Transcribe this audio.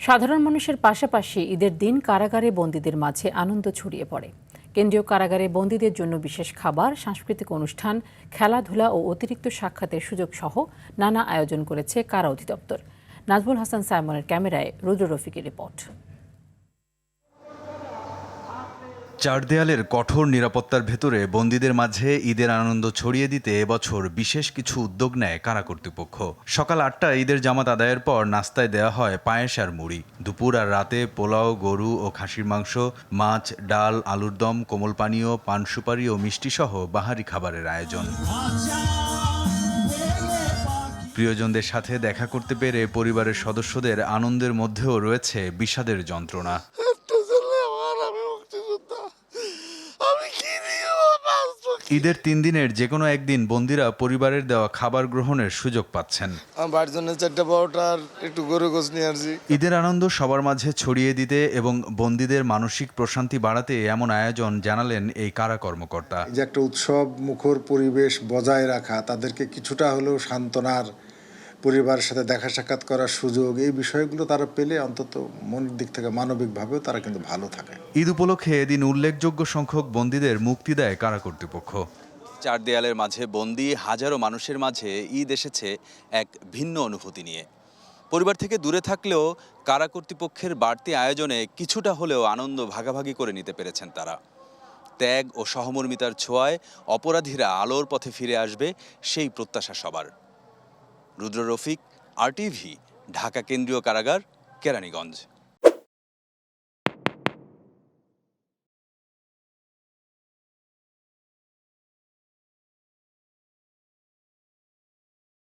সাধারণ মানুষের পাশাপাশি ঈদের দিন কারাগারে বন্দীদের মাঝে আনন্দ ছড়িয়ে পড়ে। কেন্দ্রীয় কারাগারে বন্দীদের জন্য বিশেষ খাবার, সাংস্কৃতিক অনুষ্ঠান, খেলাধুলা ও অতিরিক্ত সাক্ষাতের সুযোগ সহ নানা আয়োজন করেছে কারা অধিদপ্তর। নাজমুল হাসান সাইমনের ক্যামেরায় রুদ্র রফিকের রিপোর্ট। চার দেয়ালের কঠোর নিরাপত্তার ভেতরে বন্দীদের মাঝে ঈদের আনন্দ ছড়িয়ে দিতে এবছর বিশেষ কিছু উদ্যোগ নেয় কারা কর্তৃপক্ষ। সকাল 8টায় ঈদের জামাত আদায়ের পর নাস্তায় দেওয়া হয় পায়েস আর মুড়ি। দুপুর আর রাতে পোলাও, গরু ও খাসির মাংস, মাছ, ডাল, আলুর দম, কোমল পানীয়, পান সুপারি ও মিষ্টি সহ বাহারি খাবারের আয়োজন। প্রিয়জনদের সাথে দেখা করতে পেরে পরিবারের সদস্যদের আনন্দের মধ্যেও রয়েছে বিষাদের যন্ত্রণা। ঈদের 3 দিনের যে কোনো একদিন বন্দীরা পরিবারের দেওয়া খাবার গ্রহণের সুযোগ পাচ্ছেন। আমার জন্য 4টা পরোটার একটু গরু গোশ নিয়ে আসছি। ঈদের আনন্দ সবার মাঝে ছড়িয়ে দিতে এবং বন্দীদের মানসিক প্রশান্তি বাড়াতে এমন আয়োজন জানালেন এই কারা কর্মকর্তা। যে একটা উৎসব মুখর পরিবেশ বজায় রাখা, তাদেরকে কিছুটা হলেও সান্ত্বনার, পরিবারের সাথে দেখা সাক্ষাৎ করার সুযোগ, এই বিষয়গুলো তারা পেলে অন্তত মনের দিক থেকে মানবিকভাবেও তারা কিন্তু ভালো থাকে। ঈদ উপলক্ষে এদিন উল্লেখযোগ্য সংখ্যক বন্দীদের মুক্তি দেয় কারা কর্তৃপক্ষ। চার দেয়ালের মাঝে বন্দী হাজারো মানুষের মাঝে ঈদ এসেছে এক ভিন্ন অনুভূতি নিয়ে। পরিবার থেকে দূরে থাকলেও কারা কর্তৃপক্ষের বাড়তি আয়োজনে কিছুটা হলেও আনন্দ ভাগাভাগি করে নিতে পেরেছেন তারা। ত্যাগ ও সহমর্মিতার ছোঁয়ায় অপরাধীরা আলোর পথে ফিরে আসবে, সেই প্রত্যাশা সবার। রুদ্র রফিক, RTV, ঢাকা কেন্দ্রীয় কারাগার, কেরানীগঞ্জ।